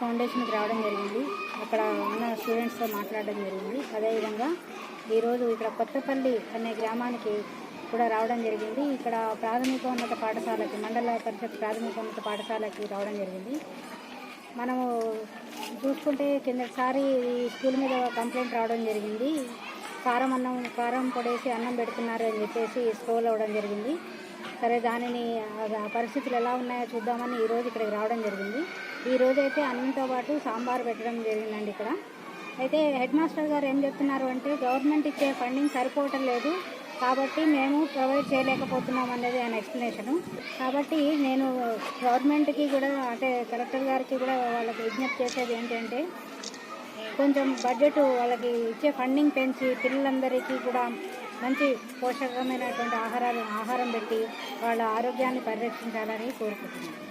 ఫౌండేషన్కి రావడం జరిగింది. అక్కడ ఉన్న స్టూడెంట్స్తో మాట్లాడడం జరిగింది. అదేవిధంగా ఈరోజు ఇక్కడ కొత్తపల్లి అనే గ్రామానికి కూడా రావడం జరిగింది. ఇక్కడ ప్రాథమికోన్నత పాఠశాలకి, మండల పరిషత్ ప్రాథమికోన్నత పాఠశాలకి రావడం జరిగింది. మనము చూసుకుంటే కిందసారి ఈ స్కూల్ మీద కంప్లైంట్ రావడం జరిగింది. కారం పొడేసి అన్నం పెడుతున్నారు అని చెప్పేసి స్క్రోల్ అవ్వడం జరిగింది. సరే, దానిని పరిస్థితులు ఎలా ఉన్నాయో చూద్దామని ఈరోజు ఇక్కడికి రావడం జరిగింది. ఈరోజైతే అన్నంతో పాటు సాంబార్ పెట్టడం జరిగిందండి. ఇక్కడ అయితే హెడ్ మాస్టర్ గారు ఏం చెప్తున్నారు అంటే, గవర్నమెంట్ ఇచ్చే ఫండింగ్ సరిపోవటం లేదు కాబట్టి మేము ప్రొవైడ్ చేయలేకపోతున్నాం అనేది ఆయన ఎక్స్ప్లెనేషను. కాబట్టి నేను గవర్నమెంట్కి కూడా, అంటే కలెక్టర్ గారికి కూడా వాళ్ళకి విజ్ఞప్తి చేసేది ఏంటంటే, కొంచెం బడ్జెట్ వాళ్ళకి ఇచ్చే ఫండింగ్ పెంచి పిల్లలందరికీ కూడా మంచి పోషకమైనటువంటి ఆహారం పెట్టి వాళ్ళ ఆరోగ్యాన్ని పరిరక్షించాలని కోరుకుంటున్నాను.